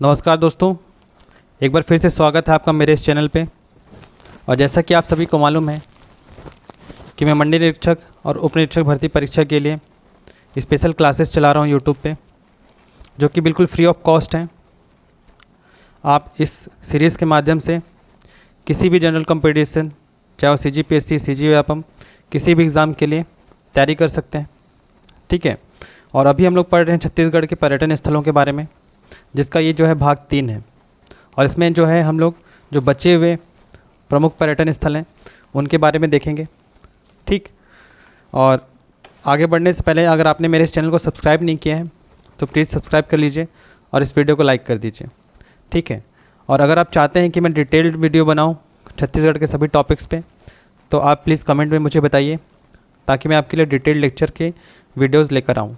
नमस्कार दोस्तों, एक बार फिर से स्वागत है आपका मेरे इस चैनल पे। और जैसा कि आप सभी को मालूम है कि मैं मंडी निरीक्षक और उप निरीक्षक भर्ती परीक्षा के लिए स्पेशल क्लासेस चला रहा हूँ यूट्यूब पे, जो कि बिल्कुल फ्री ऑफ कॉस्ट हैं। आप इस सीरीज़ के माध्यम से किसी भी जनरल कंपटीशन, चाहे वो CGPSC, CGVAPM, किसी भी एग्ज़ाम के लिए तैयारी कर सकते हैं। ठीक है। और अभी हम लोग पढ़ रहे हैं छत्तीसगढ़ के पर्यटन स्थलों के बारे में, जिसका ये जो है भाग 3 है। और इसमें जो है हम लोग जो बचे हुए प्रमुख पर्यटन स्थल हैं उनके बारे में देखेंगे। ठीक। और आगे बढ़ने से पहले अगर आपने मेरे इस चैनल को सब्सक्राइब नहीं किया है तो प्लीज़ सब्सक्राइब कर लीजिए और इस वीडियो को लाइक कर दीजिए। ठीक है। और अगर आप चाहते हैं कि मैं डिटेल्ड वीडियो बनाऊं छत्तीसगढ़ के सभी टॉपिक्स पे, तो आप प्लीज़ कमेंट में मुझे बताइए, ताकि मैं आपके लिए डिटेल्ड लेक्चर के वीडियोज़ लेकर आऊँ।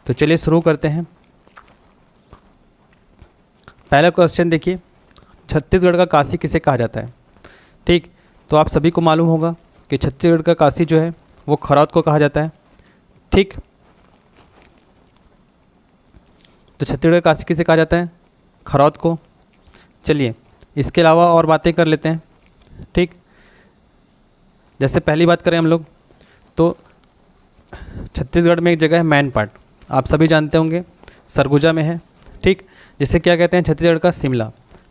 तो चलिए शुरू करते हैं। पहला क्वेश्चन देखिए, छत्तीसगढ़ का काशी किसे कहा जाता है। ठीक। तो आप सभी को मालूम होगा कि छत्तीसगढ़ का काशी जो है वो खरौद को कहा जाता है। ठीक। तो छत्तीसगढ़ का काशी किसे कहा जाता है? खरौद को। चलिए इसके अलावा और बातें कर लेते हैं। ठीक। जैसे पहली बात करें हम लोग, तो छत्तीसगढ़ में एक जगह है मैनपाट, आप सभी जानते होंगे, सरगुजा में है। ठीक। जिसे क्या कहते हैं? छत्तीसगढ़ का शिमला।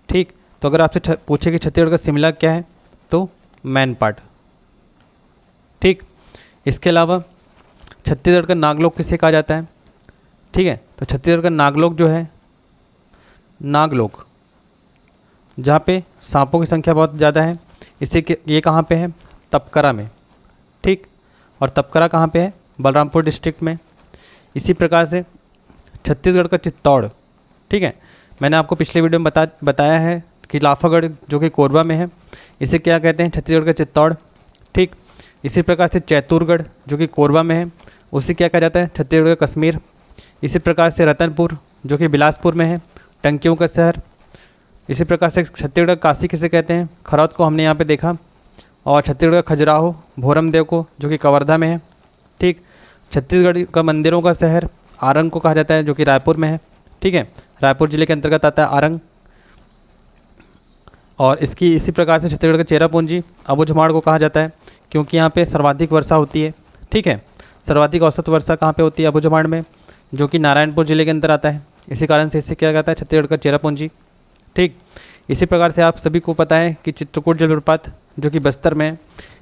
ठीक। तो अगर आपसे पूछे कि छत्तीसगढ़ का शिमला क्या है, तो मैनपाट। ठीक। इसके अलावा छत्तीसगढ़ का नागलोक किसे कहा जाता है? ठीक है। तो छत्तीसगढ़ का नागलोक जो है, नागलोक, जहाँ पे सांपों की संख्या बहुत ज़्यादा है, ये कहाँ पे है? तपकरा में। ठीक। और तपकरा कहाँ पे है? बलरामपुर डिस्ट्रिक्ट में। इसी प्रकार से छत्तीसगढ़ का चित्तौड़। ठीक है। मैंने आपको पिछले वीडियो में बताया है कि लाफागढ़ जो कि कोरबा में है, इसे क्या कहते हैं? छत्तीसगढ़ का चित्तौड़। ठीक। इसी प्रकार से चैतुरगढ़ जो कि कोरबा में है, उसे क्या कहा जाता है? छत्तीसगढ़ का कश्मीर। इसी प्रकार से रतनपुर जो कि बिलासपुर में है, टंकियों का शहर। इसी प्रकार से छत्तीसगढ़ का काशी किसे कहते हैं? खरौद को हमने यहाँ पे देखा। और छत्तीसगढ़ का खजुराहो भोरमदेव को, जो कि कवर्धा में है। ठीक। छत्तीसगढ़ का मंदिरों का शहर आरंग को कहा जाता है, जो कि रायपुर में है। ठीक है। रायपुर जिले के अंतर्गत आता है आरंग। और इसी प्रकार से छत्तीसगढ़ का चेरापूंजी अबूझमाड़ को कहा जाता है, क्योंकि यहाँ पे सर्वाधिक वर्षा होती है। ठीक है। सर्वाधिक औसत वर्षा कहाँ पे होती है? अबूझमाड़ में, जो कि नारायणपुर जिले के अंदर आता है। इसी कारण से इसे क्या कहता है? छत्तीसगढ़ का चेरापूंजी। ठीक। इसी प्रकार से आप सभी को पता है कि चित्रकूट जलप्रपात जो कि बस्तर में है,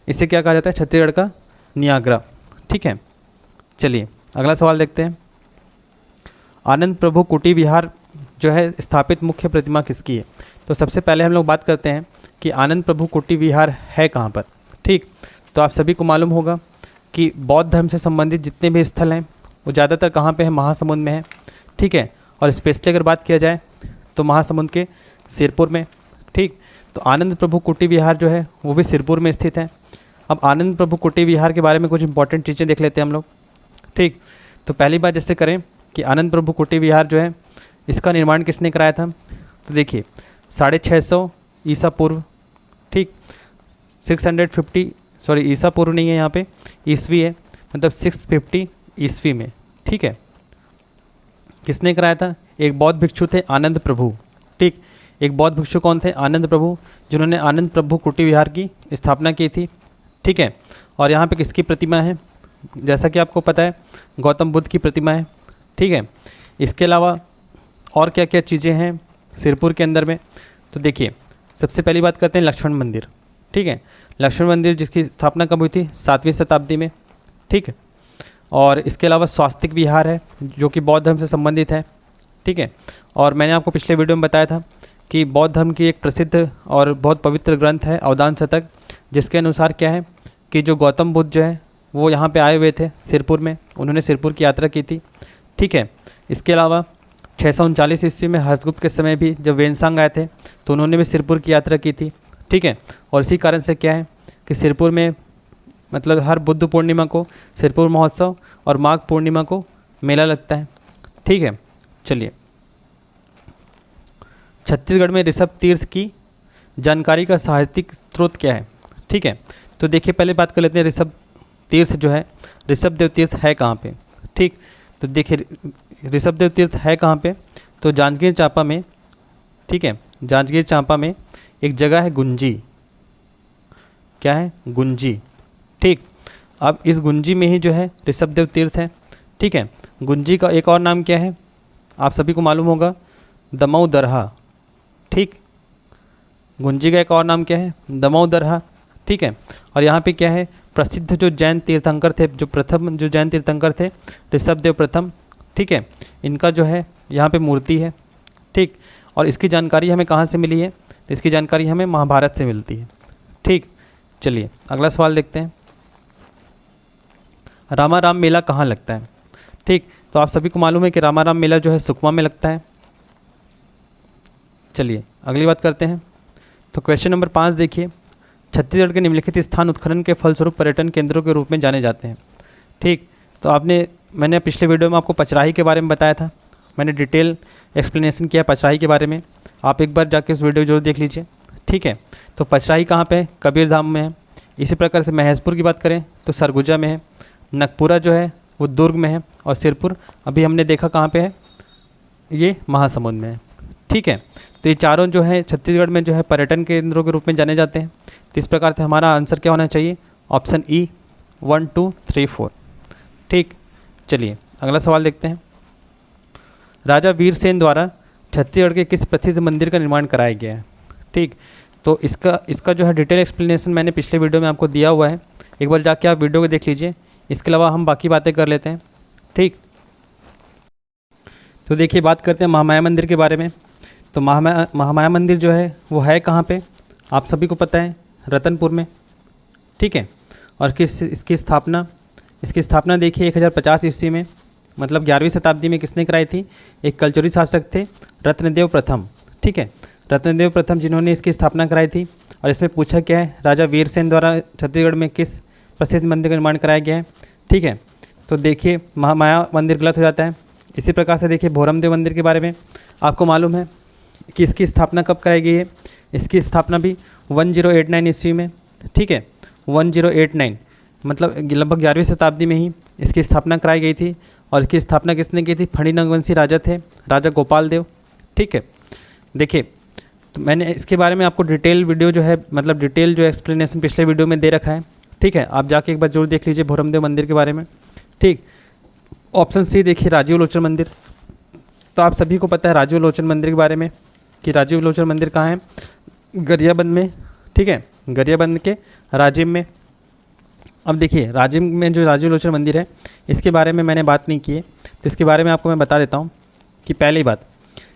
इसे क्या कहा जाता है? छत्तीसगढ़ का नियाग्रा। ठीक है। चलिए अगला सवाल देखते हैं। आनंद प्रभु कुटी विहार जो है स्थापित मुख्य प्रतिमा किसकी है? तो सबसे पहले हम लोग बात करते हैं कि आनंद प्रभु कुटी विहार है कहाँ पर। ठीक। तो आप सभी को मालूम होगा कि बौद्ध धर्म से संबंधित जितने भी स्थल हैं वो ज़्यादातर कहाँ पे है? महासमुंद में है। ठीक है। और स्पेशली अगर बात किया जाए तो महासमुंद के सिरपुर में। ठीक। तो आनंद प्रभु कुटी विहार जो है वो भी सिरपुर में स्थित है। अब आनंद प्रभु कुटी विहार के बारे में कुछ इंपॉर्टेंट चीज़ें देख लेते हैं हम लोग। ठीक। तो पहली बात जैसे करें कि आनंद प्रभु कुटी विहार जो है, इसका निर्माण किसने कराया था? तो देखिए 650 ईसा पूर्व। ठीक। 650 ईसा पूर्व नहीं है, यहाँ पे ईस्वी है, मतलब 650 ईस्वी में। ठीक है। किसने कराया था? एक बौद्ध भिक्षु थे, आनंद प्रभु। ठीक। एक बौद्ध भिक्षु कौन थे? आनंद प्रभु, जिन्होंने आनंद प्रभु कुटी विहार की स्थापना की थी। ठीक है। और यहाँ पे किसकी प्रतिमा है? जैसा कि आपको पता है, गौतम बुद्ध की प्रतिमा है। ठीक है। इसके अलावा और क्या क्या चीज़ें हैं सिरपुर के अंदर में? तो देखिए सबसे पहली बात करते हैं लक्ष्मण मंदिर। ठीक है। लक्ष्मण मंदिर जिसकी स्थापना कब हुई थी? 7वीं शताब्दी में। ठीक है। और इसके अलावा स्वास्तिक विहार है, जो कि बौद्ध धर्म से संबंधित है। ठीक है। और मैंने आपको पिछले वीडियो में बताया था कि बौद्ध धर्म की एक प्रसिद्ध और बहुत पवित्र ग्रंथ है अवदान शतक, जिसके अनुसार क्या है कि जो गौतम बुद्ध जो है वो यहाँ पे आए हुए थे सिरपुर में, उन्होंने सिरपुर की यात्रा की थी। ठीक है। इसके अलावा 639 ईस्वी में हर्षगुप्त के समय भी जब वेनसांग आए थे तो उन्होंने भी सिरपुर की यात्रा की थी। ठीक है। और इसी कारण से क्या है कि सिरपुर में मतलब हर बुद्ध पूर्णिमा को सिरपुर महोत्सव और माघ पूर्णिमा को मेला लगता है। ठीक है। चलिए छत्तीसगढ़ में ऋषभ तीर्थ की जानकारी का साहित्यिक स्रोत क्या है? ठीक है। तो देखिए पहले बात कर लेते हैं ऋषभ तीर्थ जो है, ऋषभ देव तीर्थ है कहाँ पे? ठीक। तो देखिए ऋषभ देव तीर्थ है कहाँ पे? तो जांजगीर चांपा में ठीक है। जांजगीर चांपा में एक जगह है गुंजी, क्या है, गुंजी, ठीक। अब इस गुंजी में ही जो है ऋषभदेव तीर्थ है, ठीक है। गुंजी का एक और नाम क्या है, आप सभी को मालूम होगा, दमऊ दरहा, ठीक। गुंजी का एक और नाम क्या है, दमऊ दरहा, ठीक है। और यहाँ पे क्या है, प्रसिद्ध जो जैन तीर्थंकर थे, जो प्रथम जो जैन तीर्थंकर थे, ऋषभदेव प्रथम, ठीक है, इनका जो है यहाँ पे मूर्ति है, ठीक। और इसकी जानकारी हमें कहाँ से मिली है, तो इसकी जानकारी हमें महाभारत से मिलती है, ठीक। चलिए अगला सवाल देखते हैं, रामाराम मेला कहाँ लगता है, ठीक। तो आप सभी को मालूम है कि रामाराम मेला जो है सुकमा में लगता है। चलिए अगली बात करते हैं। तो क्वेश्चन नंबर 5 देखिए, छत्तीसगढ़ के निम्नलिखित स्थान उत्खनन के फलस्वरूप पर्यटन केंद्रों के रूप में जाने जाते हैं, ठीक। तो मैंने पिछले वीडियो में आपको पचराही के बारे में बताया था, मैंने डिटेल एक्सप्लेनेशन किया पचराही के बारे में, आप एक बार जाके उस वीडियो जरूर देख लीजिए, ठीक है। तो पचराही कहाँ पे है, कबीरधाम में है। इसी प्रकार से महेशपुर की बात करें तो सरगुजा में है, नगपुरा जो है वो दुर्ग में है, और सिरपुर अभी हमने देखा कहाँ पे है, ये महासमुंद में है, ठीक है। तो ये चारों जो है छत्तीसगढ़ में जो है पर्यटन केंद्रों के रूप में जाने जाते हैं। तो इस प्रकार से हमारा आंसर क्या होना चाहिए, ऑप्शन ई 1 2 3 4, ठीक। चलिए अगला सवाल देखते हैं, राजा वीरसेन द्वारा छत्तीसगढ़ के किस प्रसिद्ध मंदिर का निर्माण कराया गया है, ठीक। तो इसका जो है डिटेल एक्सप्लेनेशन मैंने पिछले वीडियो में आपको दिया हुआ है, एक बार जाके आप वीडियो को देख लीजिए। इसके अलावा हम बाकी बातें कर लेते हैं, ठीक। तो देखिए बात करते हैं महामाया मंदिर के बारे में। तो महामाया मंदिर जो है वो है कहाँ पे, आप सभी को पता है, रतनपुर में, ठीक है। और इसकी स्थापना देखिए 1050 ईस्वी में, मतलब 11वीं शताब्दी में किसने कराई थी, एक कलचुरी शासक थे रत्नदेव प्रथम, ठीक है। रत्नदेव प्रथम जिन्होंने इसकी स्थापना कराई थी। और इसमें पूछा क्या है, राजा वीरसेन द्वारा छत्तीसगढ़ में किस प्रसिद्ध मंदिर का निर्माण कराया गया है, ठीक है। तो देखिए महामाया मंदिर गलत हो जाता है। इसी प्रकार से देखिए भोरमदेव मंदिर के बारे में आपको मालूम है कि इसकी स्थापना कब कराई गई है, इसकी स्थापना भी 1089 ईस्वी में, ठीक है। 1089 मतलब लगभग 11वीं शताब्दी में ही इसकी स्थापना कराई गई थी। और इसकी स्थापना किसने की थी, फणिनंगवंशी राजा थे, राजा गोपाल देव, ठीक है। देखिए तो मैंने इसके बारे में आपको डिटेल वीडियो जो है, मतलब डिटेल जो एक्सप्लेनेशन पिछले वीडियो में दे रखा है, ठीक है। आप जाके एक बार जरूर देख लीजिए भोरमदेव मंदिर के बारे में, ठीक। ऑप्शन सी देखिए राजीव लोचन मंदिर। तो आप सभी को पता है राजीव लोचन मंदिर के बारे में कि राजीव लोचन मंदिर कहाँ है, गरियाबंद में, ठीक है, गरियाबंद के राजिम में। अब देखिए राजिम में जो राजीव लोचन मंदिर है इसके बारे में मैंने बात नहीं की है, तो इसके बारे में आपको मैं बता देता हूँ कि पहली बात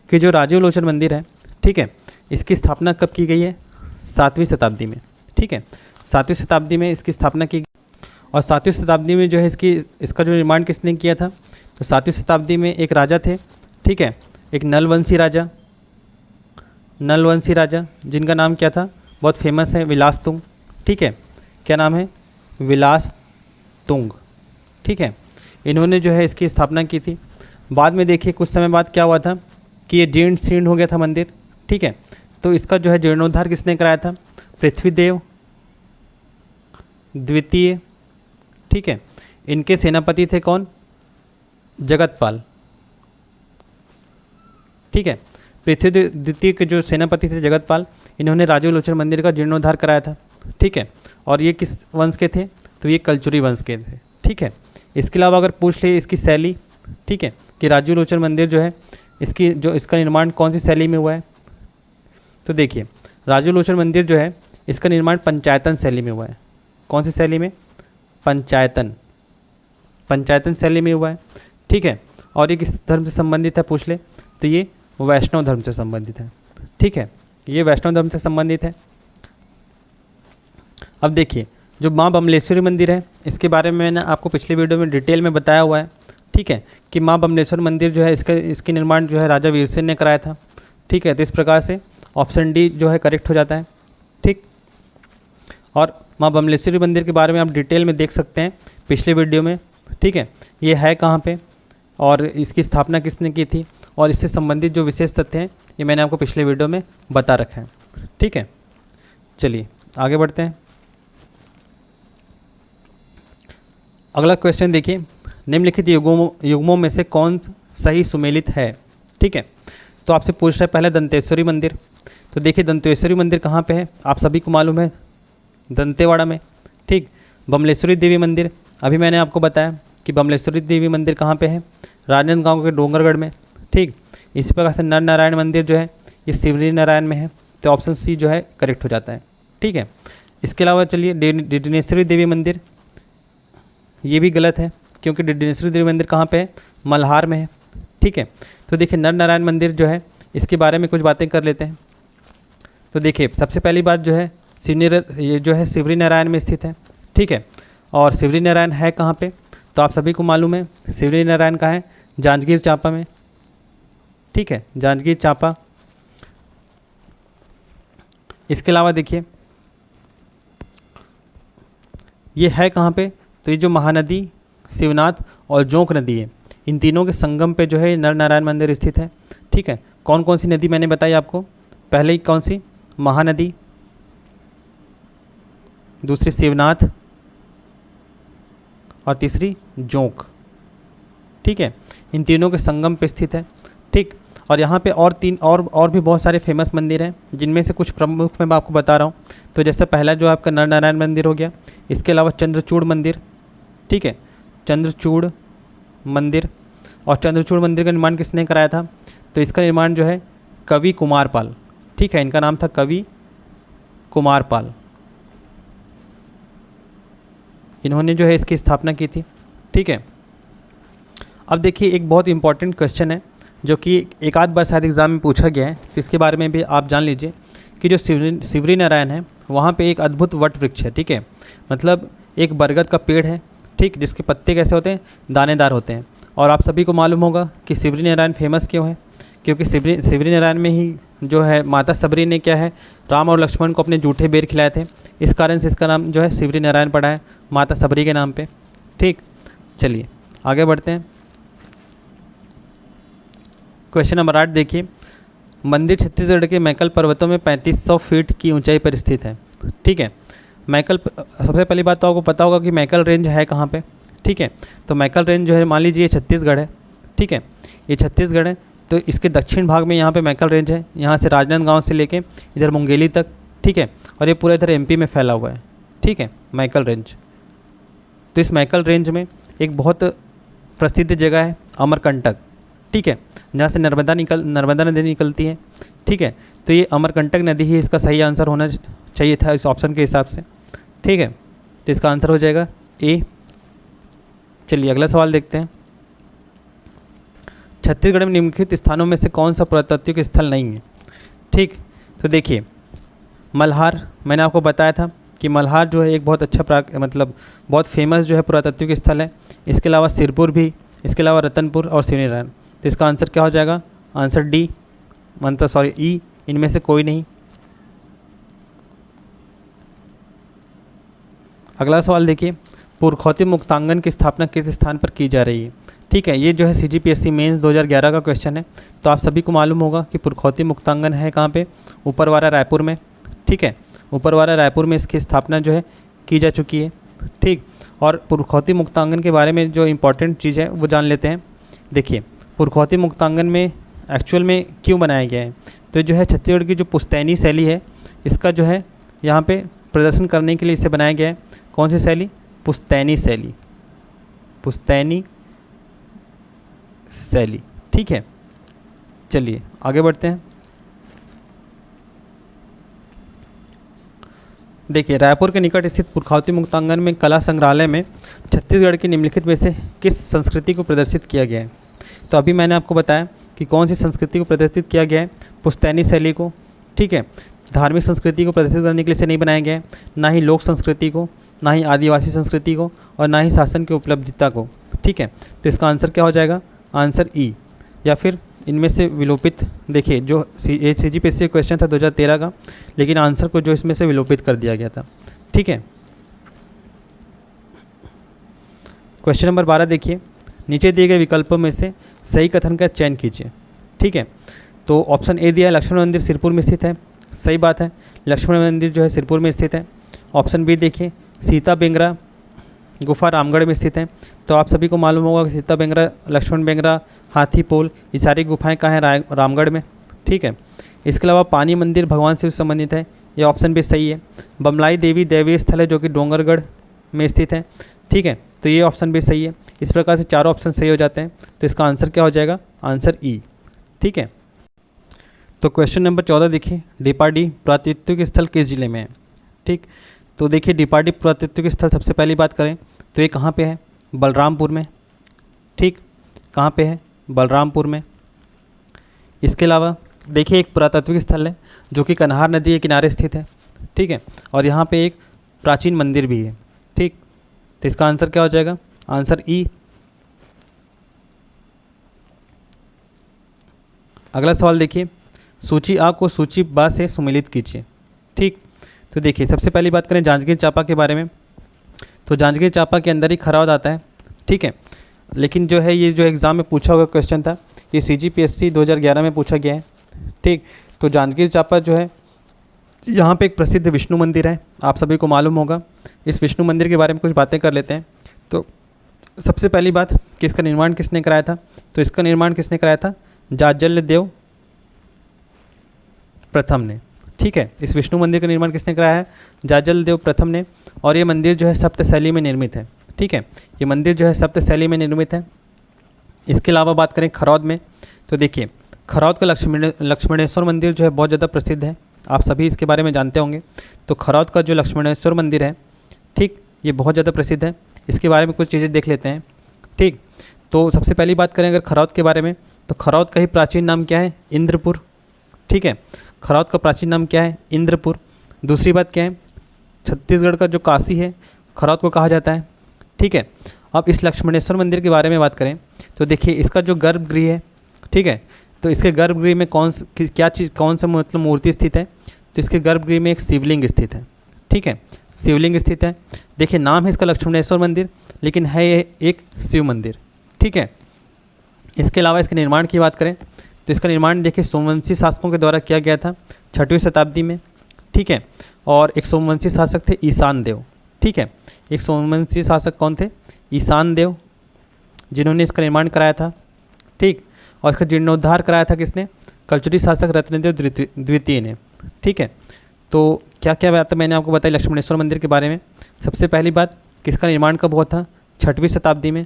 कि जो राजीव लोचन मंदिर है, ठीक है, इसकी स्थापना कब की गई है, 7वीं शताब्दी में, ठीक है। 7वीं शताब्दी में इसकी स्थापना की, और 7वीं शताब्दी में जो है इसका जो निर्माण किसने किया था, तो 7वीं शताब्दी में एक राजा थे, ठीक है, एक नलवंशी राजा जिनका नाम क्या था, बहुत फेमस है, विलास तुंग, ठीक है। क्या नाम है, विलास तुंग, ठीक है। इन्होंने जो है इसकी स्थापना की थी। बाद में देखिए कुछ समय बाद क्या हुआ था कि ये जीर्ण शीर्ण हो गया था मंदिर, ठीक है। तो इसका जो है जीर्णोद्धार किसने कराया था, पृथ्वीदेव द्वितीय, ठीक है। इनके सेनापति थे कौन, जगतपाल, ठीक है। पृथ्वीदेव द्वितीय के जो सेनापति थे जगतपाल, इन्होंने राजीव लोचन मंदिर का जीर्णोद्धार कराया था, ठीक है। और ये किस वंश के थे, तो ये कलचुरी वंश के थे, ठीक है। इसके अलावा अगर पूछ ले इसकी शैली, ठीक है, कि राजीव लोचन मंदिर जो है इसका निर्माण कौन सी शैली में हुआ है, तो देखिए राजीव लोचन मंदिर जो है इसका निर्माण पंचायतन शैली में हुआ है। कौन सी शैली में, पंचायतन शैली में हुआ है, ठीक है। और ये किस धर्म से संबंधित है पूछ ले, तो ये वैष्णव धर्म से संबंधित है, ठीक है, ये वैष्णव धर्म से संबंधित है। अब देखिए जो माँ बमलेश्वरी मंदिर है इसके बारे में मैंने आपको पिछले वीडियो में डिटेल में बताया हुआ है, ठीक है, कि माँ बमलेश्वर मंदिर जो है इसके निर्माण जो है राजा वीरसेन ने कराया था, ठीक है। तो इस प्रकार से ऑप्शन डी जो है करेक्ट हो जाता है, ठीक। और माँ बमलेश्वरी मंदिर के बारे में आप डिटेल में देख सकते हैं पिछले वीडियो में, ठीक है। ये है कहाँ पे और इसकी स्थापना किसने की थी, और इससे संबंधित जो विशेष तथ्य हैं ये मैंने आपको पिछले वीडियो में बता रखा है, ठीक है। चलिए आगे बढ़ते हैं। अगला क्वेश्चन देखिए, निम्नलिखित युग्मों में से कौन सही सुमेलित है, ठीक है। तो आपसे पूछ रहे हैं पहले दंतेश्वरी मंदिर। तो देखिए दंतेश्वरी मंदिर कहाँ पे है, आप सभी को मालूम है, दंतेवाड़ा में। ठीक, बमलेश्वरी देवी मंदिर, अभी मैंने आपको बताया कि बमलेश्वरी देवी मंदिर कहाँ पे है, राजनांदगांव के डोंगरगढ़ में। ठीक, इसी प्रकार से नर नारायण मंदिर जो है ये सिवरी नारायण में है, तो ऑप्शन सी जो है करेक्ट हो जाता है। ठीक है, इसके अलावा चलिए डिडनेश्वरी देवी मंदिर, ये भी गलत है क्योंकि डिडनेश्वरी देवी मंदिर कहाँ पे है, मल्हार में है। ठीक है, तो देखिए नर नारायण मंदिर जो है इसके बारे में कुछ बातें कर लेते हैं। तो देखिए सबसे पहली बात जो है ये जो है सिवरी नारायण में स्थित है। ठीक है, और सिवरी नारायण है कहाँ पे, तो आप सभी को मालूम है सिवरी नारायण कहाँ है, जांजगीर चांपा में। ठीक है, जांजगीर चांपा। इसके अलावा देखिए ये है कहाँ पे, तो ये जो महानदी शिवनाथ और जोंक नदी है, इन तीनों के संगम पे जो है नर नारायण मंदिर स्थित है। ठीक है, कौन कौन सी नदी मैंने बताई आपको, पहले ही कौन सी, महानदी, दूसरी शिवनाथ और तीसरी जोंक। ठीक है, इन तीनों के संगम पे स्थित है। ठीक, और यहाँ पे और तीन और भी बहुत सारे फेमस मंदिर हैं, जिनमें से कुछ प्रमुख मैं आपको बता रहा हूँ। तो जैसे पहला जो आपका नर नारायण मंदिर हो गया, इसके अलावा चंद्रचूड़ मंदिर। ठीक है, चंद्रचूड़ मंदिर, और चंद्रचूड़ मंदिर का निर्माण किसने कराया था, तो इसका निर्माण जो है कवि कुमारपाल। ठीक है, इनका नाम था कवि कुमारपाल, इन्होंने जो है इसकी स्थापना की थी। ठीक है, अब देखिए एक बहुत इंपॉर्टेंट क्वेश्चन है जो कि एक आध बार शायद एग्ज़ाम में पूछा गया है, तो इसके बारे में भी आप जान लीजिए कि जो सिवरी नारायण है वहाँ पे एक अद्भुत वट वृक्ष है। ठीक है, मतलब एक बरगद का पेड़ है। ठीक, जिसके पत्ते कैसे होते हैं, दानेदार होते हैं। और आप सभी को मालूम होगा कि सिवरी नारायण फेमस क्यों है, क्योंकि सिवरी नारायण में ही जो है माता सबरी ने क्या है, राम और लक्ष्मण को अपने जूठे बेर खिलाए थे, इस कारण से इसका नाम जो है सिवरी नारायण पड़ा है, माता सबरी के नाम पे। ठीक, चलिए आगे बढ़ते हैं। क्वेश्चन नंबर 8 देखिए, मंदिर छत्तीसगढ़ के मैकल पर्वतों में 3500 फीट की ऊंचाई पर स्थित है। ठीक है, मैकल, सबसे पहली बात तो आपको पता होगा कि मैकल रेंज है कहाँ पे। ठीक है, तो मैकल रेंज जो है मान लीजिए छत्तीसगढ़ है। ठीक है, ये छत्तीसगढ़ है, तो इसके दक्षिण भाग में यहाँ पे मैकल रेंज है, यहाँ से राजनांदगांव से लेके इधर मुंगेली तक। ठीक है, और ये पूरा इधर एमपी में फैला हुआ है। ठीक है, मैकल रेंज। तो इस मैकल रेंज में एक बहुत प्रसिद्ध जगह है अमरकंटक। ठीक है, जहाँ से नर्मदा नदी निकलती है। ठीक है, तो ये अमरकंटक नदी ही इसका सही आंसर होना चाहिए था इस ऑप्शन के हिसाब से। ठीक है, तो इसका आंसर हो जाएगा ए। चलिए अगला सवाल देखते हैं। छत्तीसगढ़ में निम्नलिखित स्थानों में से कौन सा पुरातात्विक स्थल नहीं है। ठीक, तो देखिए मल्हार, मैंने आपको बताया था कि मल्हार जो है एक बहुत अच्छा मतलब बहुत फेमस जो है पुरातात्विक स्थल है। इसके अलावा सिरपुर भी, इसके अलावा रतनपुर और सिवनी नारायण। तो इसका आंसर क्या हो जाएगा, आंसर डी, मतलब सॉरी ई, इनमें से कोई नहीं। अगला सवाल देखिए, पुरखौती मुक्तांगन की स्थापना किस स्थान पर की जा रही है। ठीक है, ये जो है CGPSC मेंस 2011 का क्वेश्चन है। तो आप सभी को मालूम होगा कि पुरखौती मुक्तांगन है कहाँ पे, ऊपरवारा रायपुर में। ठीक है, ऊपरवारा रायपुर में इसकी स्थापना जो है की जा चुकी है। ठीक, और पुरखौती मुक्तांगन के बारे में जो इम्पोर्टेंट चीज़ है वो जान लेते हैं। देखिए पुरखौती मुक्तांगन में एक्चुअल में क्यों बनाया गया है, तो जो है छत्तीसगढ़ की जो पुश्तैनी शैली है, इसका जो है यहाँ पे प्रदर्शन करने के लिए इसे बनाया गया है। कौन सी शैली, पुश्तैनी शैली, पुश्तैनी शैली। ठीक है, चलिए आगे बढ़ते हैं। देखिए रायपुर के निकट स्थित पुरखौती मुक्तांगन में कला संग्रहालय में छत्तीसगढ़ की निम्नलिखित में से किस संस्कृति को प्रदर्शित किया गया है। तो अभी मैंने आपको बताया कि कौन सी संस्कृति को प्रदर्शित किया गया है, पुश्तैनी शैली को। ठीक है, धार्मिक संस्कृति को प्रदर्शित करने के लिए इसे नहीं बनाया गया है, ना ही लोक संस्कृति को, ना ही आदिवासी संस्कृति को, और ना ही शासन की उपलब्धता को। ठीक है, तो इसका आंसर क्या हो जाएगा, आंसर ई, या फिर इनमें से विलोपित। देखिए जो CGPSC क्वेश्चन था 2013 का, लेकिन आंसर को जो इसमें से विलोपित कर दिया गया था। ठीक है, क्वेश्चन नंबर 12 देखिए, नीचे दिए गए विकल्पों में से सही कथन का चयन कीजिए। ठीक है, तो ऑप्शन ए दिया है लक्ष्मण मंदिर सिरपुर में स्थित है, सही बात है, लक्ष्मण मंदिर जो है सिरपुर में स्थित है। ऑप्शन बी देखिए, सीता बेंगरा गुफा रामगढ़ में स्थित है, तो आप सभी को मालूम होगा कि सीता बेंगरा, लक्ष्मण बेंगरा, हाथी पोल, ये सारी गुफाएं कहाँ हैं? रामगढ़ में। ठीक है। इसके अलावा पानी मंदिर भगवान शिव से संबंधित है, ये ऑप्शन भी सही है। बमलाई देवी दैवीय स्थल है जो कि डोंगरगढ़ में स्थित है। ठीक है, तो ये ऑप्शन भी सही है। इस प्रकार से चारों ऑप्शन सही हो जाते हैं, तो इसका आंसर क्या हो जाएगा? आंसर ई। ठीक है, तो क्वेश्चन नंबर 14 देखिए, डिपाडी पुरातात्विक स्थल किस जिले में है? ठीक, तो देखिए डिपाडी पुरातात्विक स्थल सबसे पहली बात करें तो ये कहाँ पे है? बलरामपुर में। ठीक, कहाँ पे है? बलरामपुर में। इसके अलावा देखिए एक पुरातात्विक स्थल है जो कि कन्हार नदी के किनारे स्थित है। ठीक है, और यहाँ पे एक प्राचीन मंदिर भी है। ठीक, तो इसका आंसर क्या हो जाएगा? आंसर ई। अगला सवाल देखिए, सूची आ को सूची बा से सम्मिलित कीजिए। ठीक, तो देखिए सबसे पहली बात करें जांजगीर चांपा के बारे में, तो जांजगीर चांपा के अंदर ही खरावद आता है। ठीक है, लेकिन जो है ये जो एग्ज़ाम में पूछा हुआ क्वेश्चन था, ये CGPSC 2011 में पूछा गया है। ठीक, तो जांजगीर चांपा जो है यहाँ पे एक प्रसिद्ध विष्णु मंदिर है, आप सभी को मालूम होगा। इस विष्णु मंदिर के बारे में कुछ बातें कर लेते हैं। तो सबसे पहली बात कि इसका निर्माण किसने कराया था? तो इसका निर्माण किसने कराया था? जाज्जल्यदेव प्रथम ने। ठीक है, इस विष्णु मंदिर का निर्माण किसने कराया है? जाज्जल्यदेव प्रथम ने। और ये मंदिर जो है सप्त शैली में निर्मित है। ठीक है, ये मंदिर जो है सप्त शैली में निर्मित है। इसके अलावा बात करें खरौद में, तो देखिए खरौद का लक्ष्मणेश्वर मंदिर जो है बहुत ज़्यादा प्रसिद्ध है, आप सभी इसके बारे में जानते होंगे। तो खरौद का जो लक्ष्मणेश्वर मंदिर है, ठीक, ये बहुत ज़्यादा प्रसिद्ध है। इसके बारे में कुछ चीज़ें देख लेते हैं। ठीक, तो सबसे पहली बात करें अगर खरौद के बारे में, तो खरौद का ही प्राचीन नाम क्या है? इंद्रपुर। ठीक है, खरौद का प्राचीन नाम क्या है? इंद्रपुर। दूसरी बात क्या है? छत्तीसगढ़ का जो काशी है, खरौद को कहा जाता है। ठीक है, अब इस लक्ष्मणेश्वर मंदिर के बारे में बात करें तो देखिए इसका जो गर्भगृह है, ठीक है, तो इसके गर्भगृह में कौन सा मतलब मूर्ति स्थित है? तो इसके गर्भगृह में एक शिवलिंग स्थित है। ठीक है, शिवलिंग स्थित है। देखिए नाम है इसका लक्ष्मणेश्वर मंदिर, लेकिन है ये एक शिव मंदिर। ठीक है, इसके अलावा इसके निर्माण की बात करें तो इसका निर्माण देखिए सोमवंशी शासकों के द्वारा किया गया था 6वीं शताब्दी में। ठीक है, और एक सोमवंशी शासक थे ईशान देव। ठीक है, एक सोमवंशी शासक कौन थे? ईशान देव, जिन्होंने इसका निर्माण कराया था। ठीक, और इसका जीर्णोद्धार कराया था किसने? कलचुरी शासक रत्नदेव द्वितीय ने। ठीक है, तो क्या क्या बात मैंने आपको बताई लक्ष्मणेश्वर मंदिर के बारे में। सबसे पहली बात, किसका निर्माण कब हुआ था? 6वीं शताब्दी में।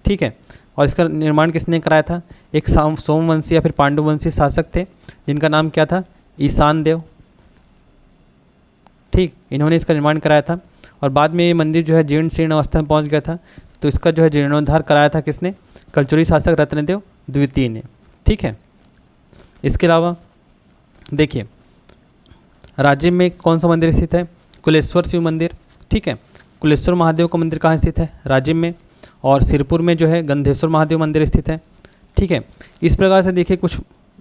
ठीक है, और इसका निर्माण किसने कराया था? एक सोमवंशी या फिर पांडुवंशी शासक थे जिनका नाम क्या था? ईशान देव। ठीक, इन्होंने इसका निर्माण कराया था, और बाद में ये मंदिर जो है जीर्ण शीर्ण अवस्था में पहुंच गया था, तो इसका जो है जीर्णोद्धार कराया था किसने? कलचुरी शासक रत्नदेव द्वितीय ने। ठीक है, इसके अलावा देखिए राजिम में कौन सा मंदिर स्थित है? कुलेश्वर शिव मंदिर। ठीक है, कुलेश्वर महादेव का मंदिर कहाँ स्थित है? राजिम में। और सिरपुर में जो है गंधेश्वर महादेव मंदिर स्थित है। ठीक है, इस प्रकार से देखिए कुछ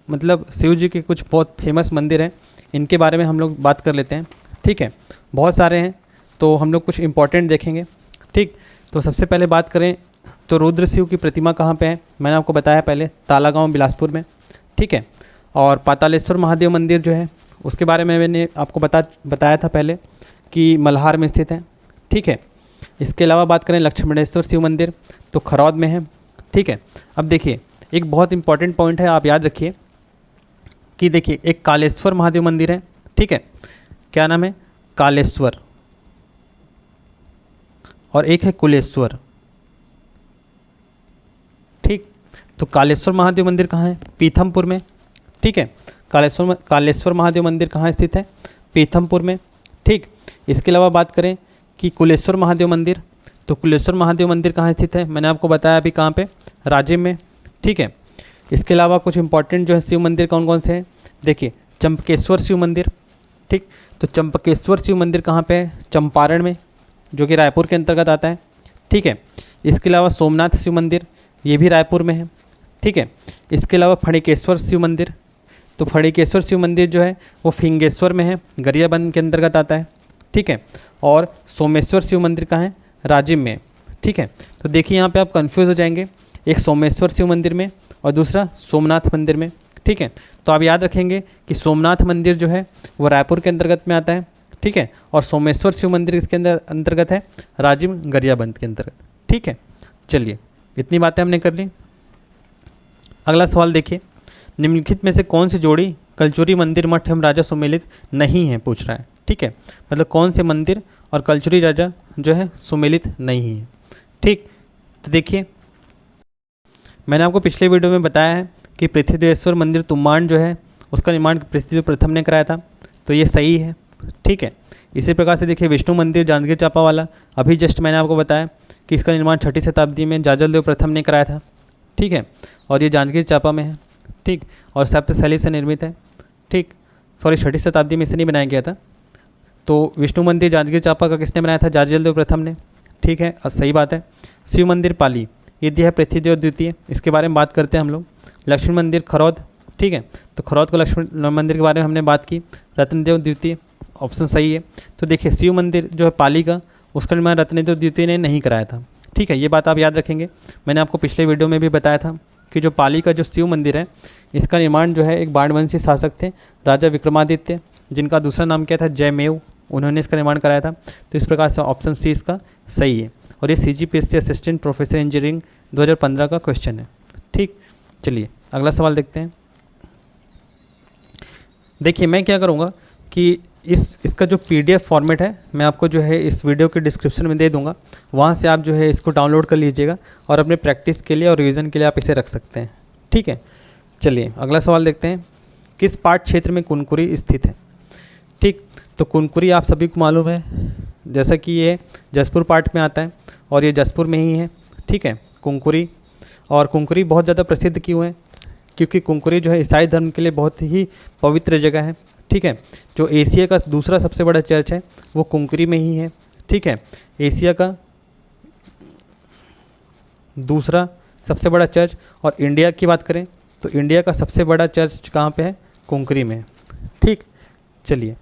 मतलब शिव जी के कुछ बहुत फेमस मंदिर हैं, इनके बारे में हम लोग बात कर लेते हैं। ठीक है, बहुत सारे हैं, तो हम लोग कुछ इंपॉर्टेंट देखेंगे। ठीक, तो सबसे पहले बात करें तो रुद्र शिव की प्रतिमा कहाँ पे है? मैंने आपको बताया पहले, तालागांव बिलासपुर में। ठीक है, और पातालेश्वर महादेव मंदिर जो है उसके बारे में मैंने आपको बताया था पहले कि मल्हार में स्थित है। ठीक है, इसके अलावा बात करें लक्ष्मणेश्वर शिव मंदिर तो खरौद में है। ठीक है, अब देखिए एक बहुत इंपॉर्टेंट पॉइंट है, आप याद रखिए कि देखिए एक कालेश्वर महादेव मंदिर है। ठीक है, क्या नाम है? कालेश्वर। और एक है कुलेश्वर। ठीक, तो कालेश्वर महादेव मंदिर कहाँ है? पीथमपुर में। ठीक है, कालेश्वर महादेव मंदिर कहाँ स्थित है? पीथमपुर में। ठीक, इसके अलावा बात करें कि कुलेश्वर महादेव मंदिर, तो कुलेश्वर महादेव मंदिर कहाँ स्थित है? मैंने आपको बताया अभी कहाँ पे? राजिम में। ठीक है, इसके अलावा कुछ इंपॉर्टेंट जो है शिव मंदिर कौन कौन से हैं? देखिए चंपकेश्वर शिव मंदिर। ठीक, तो चंपकेश्वर शिव मंदिर कहाँ पे है? चंपारण में, जो कि रायपुर के अंतर्गत आता है। ठीक है, इसके अलावा सोमनाथ शिव मंदिर, ये भी रायपुर में है। ठीक है, इसके अलावा फणिकेश्वर शिव मंदिर, तो फणिकेश्वर शिव मंदिर जो है वो फिंगेश्वर में है, गरियाबंद के अंतर्गत आता है। ठीक है, और सोमेश्वर शिव मंदिर कहाँ है? राजिम में। ठीक है, तो देखिए यहाँ पे आप कंफ्यूज हो जाएंगे, एक सोमेश्वर शिव मंदिर में और दूसरा सोमनाथ मंदिर में। ठीक है, तो आप याद रखेंगे कि सोमनाथ मंदिर जो है वो रायपुर के अंतर्गत में आता है। ठीक है, और सोमेश्वर शिव मंदिर किसके अंतर्गत है? राजिम गरियाबंद के अंतर्गत। ठीक है, चलिए इतनी बातें हमने कर ली। अगला सवाल देखिए, निम्नलिखित में से कौन सी जोड़ी कलचुरी मंदिर मठ एवं राजा सुमेलित नहीं है, पूछ रहा है। ठीक है, मतलब कौन से मंदिर और कलचुरी राजा जो है सुमेलित नहीं है। ठीक, तो देखिए मैंने आपको पिछले वीडियो में बताया है कि पृथ्वीदेवेश्वर मंदिर तुम्बाड़ जो है उसका निर्माण पृथ्वीदेव प्रथम ने कराया था, तो ये सही है। ठीक है, इसी प्रकार से देखिए विष्णु मंदिर जांजगीर चांपा वाला, अभी जस्ट मैंने आपको बताया कि इसका निर्माण 6ठी शताब्दी में जाजलदेव प्रथम ने कराया था। ठीक है, और ये जांजगीर चांपा में है। ठीक, और सप्तशैली से निर्मित है। ठीक, सॉरी 6ठी शताब्दी में इसे नहीं बनाया गया था। तो विष्णु मंदिर जांजगीर चांपा का किसने बनाया था, जाजलदेव प्रथम ने। ठीक है, सही बात है। शिव मंदिर पाली, ये दिया है पृथ्वीदेव द्वितीय, इसके बारे में बात करते हैं हम लोग। लक्ष्मण मंदिर खरौद, ठीक है, तो खरौद को लक्ष्मण मंदिर के बारे में हमने बात की। रत्नदेव द्वितीय, ऑप्शन सही है। तो देखिए शिव मंदिर जो है पाली का, उसका निर्माण रत्नदेव द्वितीय ने नहीं कराया था। ठीक है, ये बात आप याद रखेंगे। मैंने आपको पिछले वीडियो में भी बताया था कि जो पाली का जो शिव मंदिर है, इसका निर्माण जो है एक बाणवंशी शासक थे राजा विक्रमादित्य, जिनका दूसरा नाम क्या था, जयमेव, उन्होंने इसका निर्माण कराया था। तो इस प्रकार से ऑप्शन सी इसका सही है। और ये CGPSC असिस्टेंट प्रोफेसर इंजीनियरिंग 2015 का क्वेश्चन है। ठीक, चलिए अगला सवाल देखते हैं। देखिए मैं क्या करूँगा कि इसका जो PDF फॉर्मेट है मैं आपको जो है इस वीडियो के डिस्क्रिप्शन में दे दूंगा, वहाँ से आप जो है इसको डाउनलोड कर लीजिएगा और अपने प्रैक्टिस के लिए और रिवीजन के लिए आप इसे रख सकते हैं। ठीक है, चलिए अगला सवाल देखते हैं। किस पाठ क्षेत्र में कुनकुरी स्थित है? ठीक, तो कुनकुरी आप सभी को मालूम है, जैसा कि ये जसपुर पाठ में आता है और ये जसपुर में ही है। ठीक है, कुनकुरी, और कुनकुरी बहुत ज़्यादा प्रसिद्ध क्यों है, क्योंकि कुनकुरी जो है ईसाई धर्म के लिए बहुत ही पवित्र जगह है। ठीक है, जो एशिया का दूसरा सबसे बड़ा चर्च है वो कुनकुरी में ही है। ठीक है, एशिया का दूसरा सबसे बड़ा चर्च, और इंडिया की बात करें तो इंडिया का सबसे बड़ा चर्च कहाँ पे है, कुनकुरी में। ठीक, चलिए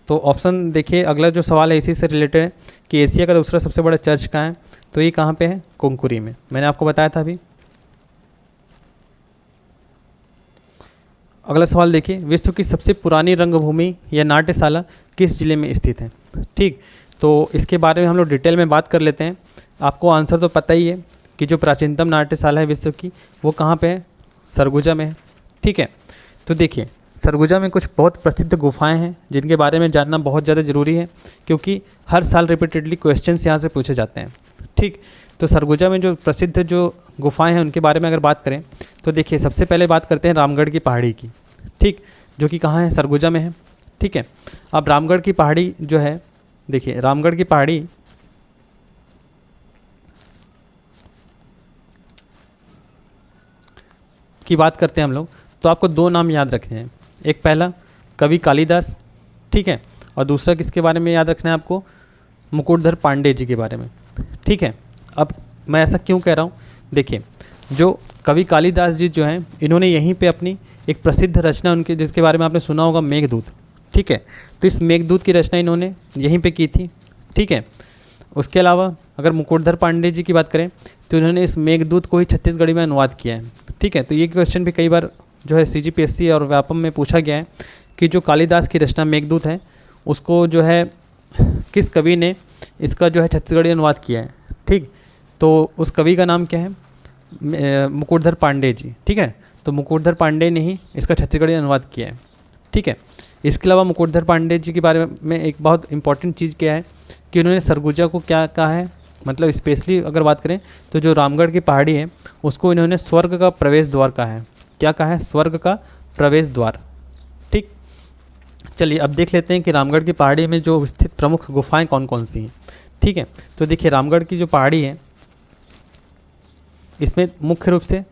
तो ऑप्शन देखिए, अगला जो सवाल है इसी से रिलेटेड है कि एशिया का दूसरा सबसे बड़ा चर्च कहाँ है, तो ये कहाँ पे है, कुनकुरी में। मैंने आपको बताया था अभी। अगला सवाल देखिए, विश्व की सबसे पुरानी रंगभूमि या नाट्यशाला किस जिले में स्थित है? ठीक, तो इसके बारे में हम लोग डिटेल में बात कर लेते हैं। आपको आंसर तो पता ही है कि जो प्राचीनतम नाट्यशाला है विश्व की, वो कहाँ पे है, सरगुजा में है। ठीक है, तो देखिए सरगुजा में कुछ बहुत प्रसिद्ध गुफाएं हैं जिनके बारे में जानना बहुत ज़्यादा ज़रूरी है, क्योंकि हर साल रिपीटेडली क्वेश्चंस यहाँ से पूछे जाते हैं। ठीक, तो सरगुजा में जो प्रसिद्ध जो गुफाएं हैं उनके बारे में अगर बात करें तो देखिए सबसे पहले बात करते हैं रामगढ़ की पहाड़ी की। ठीक, जो कि कहाँ है, सरगुजा में है। ठीक है, अब रामगढ़ की पहाड़ी जो है, देखिए रामगढ़ की पहाड़ी की बात करते हैं हम लोग, तो आपको दो नाम याद रखने हैं। एक पहला कवि कालिदास, ठीक है, और दूसरा किसके बारे में याद रखना है आपको, मुकुटधर पांडे जी के बारे में। ठीक है, अब मैं ऐसा क्यों कह रहा हूँ, देखिए जो कवि कालिदास जी जो हैं, इन्होंने यहीं पे अपनी एक प्रसिद्ध रचना उनके, जिसके बारे में आपने सुना होगा, मेघदूत। ठीक है, तो इस मेघदूत की रचना इन्होंने यहीं पे की थी। ठीक है, उसके अलावा अगर मुकुटधर पांडे जी की बात करें तो इन्होंने इस मेघदूत को ही छत्तीसगढ़ी में अनुवाद किया है। ठीक है, तो ये क्वेश्चन भी कई बार जो है CGPSC और व्यापम में पूछा गया है कि जो कालिदास की रचना मेघदूत है उसको जो है किस कवि ने इसका जो है छत्तीसगढ़ी अनुवाद किया है। ठीक, तो उस कवि का नाम क्या है, मुकुटधर पांडे जी। ठीक है, तो मुकुटधर पांडे ने ही इसका छत्तीसगढ़ी अनुवाद किया है। ठीक है, इसके अलावा मुकुटधर पांडे जी के बारे में एक बहुत इंपॉर्टेंट चीज़ क्या है कि उन्होंने सरगुजा को क्या कहा है, मतलब स्पेशली अगर बात करें तो जो रामगढ़ की पहाड़ी है उसको इन्होंने स्वर्ग का प्रवेश द्वार कहा है। क्या कहा है, स्वर्ग का प्रवेश द्वार। ठीक, चलिए अब देख लेते हैं कि रामगढ़ की पहाड़ी में जो स्थित प्रमुख गुफाएं कौन कौन सी हैं। ठीक है, तो देखिए रामगढ़ की जो पहाड़ी है इसमें मुख्य रूप से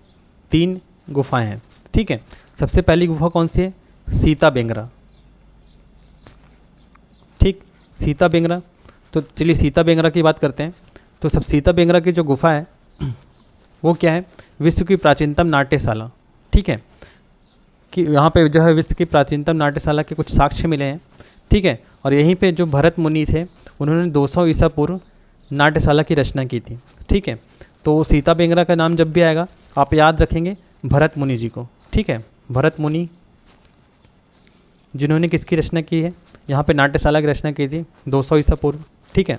3 गुफाएं हैं। ठीक है, सबसे पहली गुफा कौन सी है, सीता बेंगरा। ठीक, सीता बेंगरा, तो चलिए सीता बेंगरा की बात करते हैं। तो सब सीता बेंगरा की जो गुफा है वो क्या है, विश्व की प्राचीनतम नाट्यशाला। ठीक है, कि यहाँ पे जो है विश्व की प्राचीनतम नाट्यशाला के कुछ साक्ष्य मिले हैं। ठीक है, और यहीं पे जो भरत मुनि थे उन्होंने 200 ईसा पूर्व नाट्यशाला की रचना की थी। ठीक है, तो सीता बेंगरा का नाम जब भी आएगा आप याद रखेंगे भरत मुनि जी को। ठीक है, भरत मुनि जिन्होंने किसकी रचना की है, यहाँ पे नाट्यशाला की रचना की थी 200 ईसा पूर्व। ठीक है,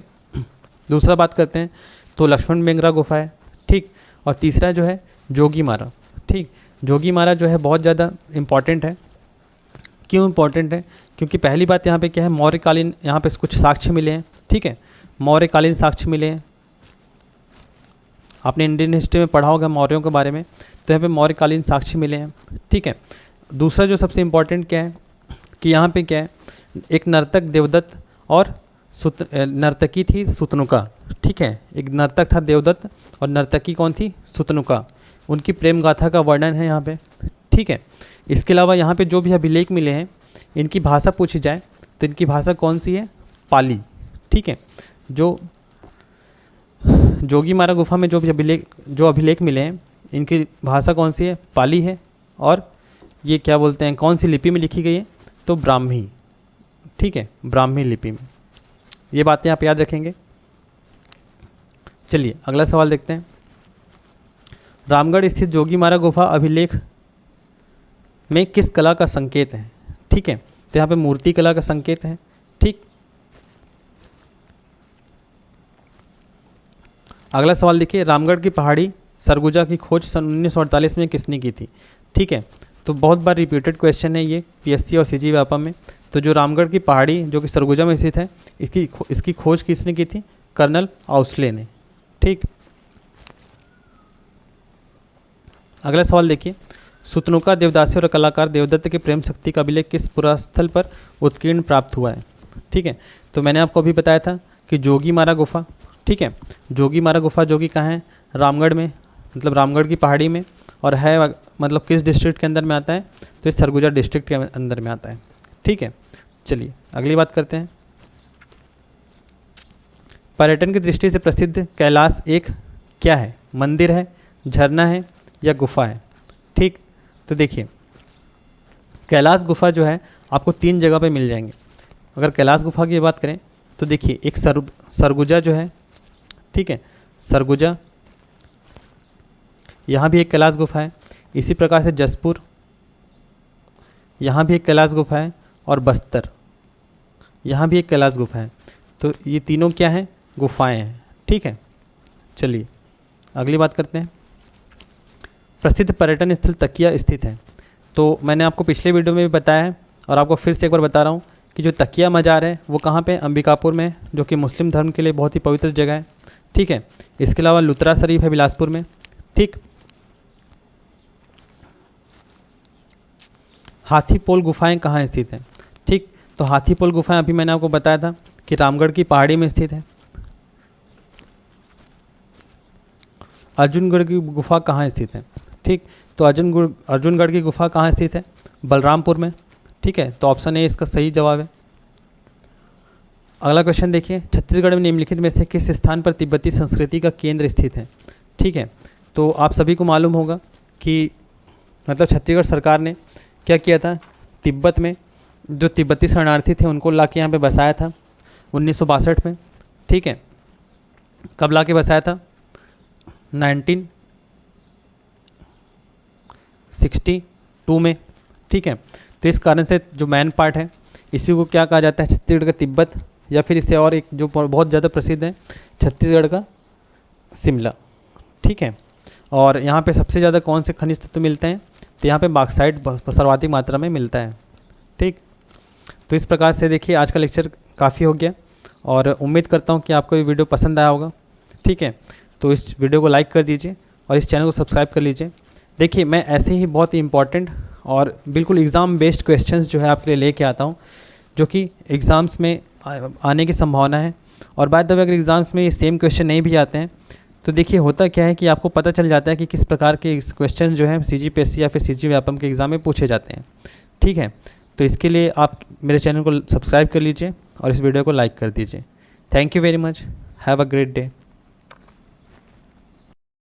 दूसरा बात करते हैं तो लक्ष्मण बेंगरा गुफा है, ठीक। और तीसरा जो है जोगीमारा, ठीक। जोगीमारा जो है बहुत ज़्यादा इम्पॉर्टेंट है। क्यों इम्पॉर्टेंट है? क्योंकि पहली बात यहाँ पे क्या है, मौर्यकालीन यहाँ पे कुछ साक्ष्य मिले हैं, ठीक है, मौर्यकालीन साक्ष्य मिले हैं। आपने इंडियन हिस्ट्री में पढ़ा होगा मौर्यों के बारे में, तो यहाँ पे मौर्यकालीन साक्ष्य मिले हैं, ठीक है। दूसरा जो सबसे इम्पॉर्टेंट क्या है कि यहाँ पे क्या है, एक नर्तक देवदत्त और नर्तकी थी सुतनुका, ठीक है। एक नर्तक था देवदत्त और नर्तकी कौन थी? सुतनुका। उनकी प्रेम गाथा का वर्णन है यहाँ पे, ठीक है। इसके अलावा यहाँ पे जो भी अभिलेख मिले हैं, इनकी भाषा पूछी जाए तो इनकी भाषा कौन सी है? पाली, ठीक है। जो जोगीमारा गुफा में जो भी अभिलेख मिले हैं, इनकी भाषा कौन सी है? पाली है। और ये क्या बोलते हैं, कौन सी लिपि में लिखी गई है? तो ब्राह्मी, ठीक है, ब्राह्मी लिपि में। ये बातें आप याद रखेंगे। चलिए अगला सवाल देखते हैं। रामगढ़ स्थित जोगीमारा गुफा अभिलेख में किस कला का संकेत है? ठीक है, तो यहाँ पे मूर्ति कला का संकेत है, ठीक। अगला सवाल देखिए, रामगढ़ की पहाड़ी सरगुजा की खोज सन 1948 में किसने की थी? ठीक है, तो बहुत बार रिपीटेड क्वेश्चन है ये पीएससी और सीजी व्यापम में। तो जो रामगढ़ की पहाड़ी जो कि सरगुजा में स्थित है, इसकी खोज किसने की थी? कर्नल आउस्ले ने, ठीक। अगला सवाल देखिए, सुतनुका देवदासी और कलाकार देवदत्त के प्रेम शक्ति का अभिलेख किस पुरास्थल पर उत्कीर्ण प्राप्त हुआ है? ठीक है, तो मैंने आपको अभी बताया था कि जोगीमारा गुफा, ठीक है। जोगीमारा गुफा जो कि कहाँ है? रामगढ़ में, मतलब रामगढ़ की पहाड़ी में, और है मतलब किस डिस्ट्रिक्ट के अंदर में आता है? तो इस सरगुजा डिस्ट्रिक्ट के अंदर में आता है, ठीक है। चलिए अगली बात करते हैं। पर्यटन की दृष्टि से प्रसिद्ध कैलाश एक क्या है? मंदिर है, झरना है या गुफा है? ठीक, तो देखिए कैलाश गुफा जो है आपको 3 जगह पे मिल जाएंगे। अगर कैलाश गुफा की बात करें तो देखिए एक सरगुजा जो है, ठीक है, सरगुजा, यहाँ भी एक कैलाश गुफा है। इसी प्रकार से जसपुर, यहाँ भी एक कैलाश गुफा है, और बस्तर, यहाँ भी एक कैलाश गुफा है। तो ये तीनों क्या हैं? गुफाएं हैं, ठीक है। चलिए अगली बात करते हैं। प्रसिद्ध पर्यटन स्थल तकिया स्थित है। तो मैंने आपको पिछले वीडियो में भी बताया है और आपको फिर से एक बार बता रहा हूँ कि जो तकिया मज़ार है वो कहाँ पे? अंबिकापुर में, जो कि मुस्लिम धर्म के लिए बहुत ही पवित्र जगह है, ठीक है। इसके अलावा लुत्रा शरीफ है बिलासपुर में, ठीक। हाथीपोल गुफाएं कहाँ स्थित हैं? ठीक, तो हाथीपोल गुफाएं अभी मैंने आपको बताया था कि रामगढ़ की पहाड़ी में स्थित है। अर्जुनगढ़ की गुफा कहाँ स्थित है? ठीक, तो अर्जुनगढ़ की गुफा कहाँ स्थित है? बलरामपुर में, ठीक है। तो ऑप्शन ए इसका सही जवाब है। अगला क्वेश्चन देखिए, छत्तीसगढ़ में निम्नलिखित में से किस स्थान पर तिब्बती संस्कृति का केंद्र स्थित है? ठीक है, तो आप सभी को मालूम होगा कि मतलब छत्तीसगढ़ सरकार ने क्या किया था? तिब्बत में जो तिब्बती शरणार्थी थे उनको ला के यहाँ पर बसाया था 1962 में, ठीक है। कब ला के बसाया था? 1962 में, ठीक है। तो इस कारण से जो मैन पार्ट है इसी को क्या कहा जाता है? छत्तीसगढ़ का तिब्बत, या फिर इससे और एक जो बहुत ज़्यादा प्रसिद्ध है, छत्तीसगढ़ का शिमला, ठीक है। और यहाँ पे सबसे ज़्यादा कौन से खनिज तत्व मिलते हैं? तो यहाँ पे बॉक्साइट सर्वाधिक मात्रा में मिलता है, ठीक। तो इस प्रकार से देखिए आज का लेक्चर काफ़ी हो गया और उम्मीद करता हूँ कि आपको ये वीडियो पसंद आया होगा, ठीक है। तो इस वीडियो को लाइक कर दीजिए और इस चैनल को सब्सक्राइब कर लीजिए। देखिए मैं ऐसे ही बहुत ही इंपॉर्टेंट और बिल्कुल एग्ज़ाम बेस्ड क्वेश्चंस जो है आपके लिए लेके आता हूँ, जो कि एग्ज़ाम्स में आने की संभावना है। और बाय द वे अगर एग्ज़ाम्स में ये सेम क्वेश्चन नहीं भी आते हैं तो देखिए होता क्या है कि आपको पता चल जाता है कि किस प्रकार के क्वेश्चन जो हैं CGPSC या फिर सीजी व्यापम के एग्ज़ाम में पूछे जाते हैं, ठीक है। तो इसके लिए आप मेरे चैनल को सब्सक्राइब कर लीजिए और इस वीडियो को लाइक कर दीजिए। Thank you very much, have a great day.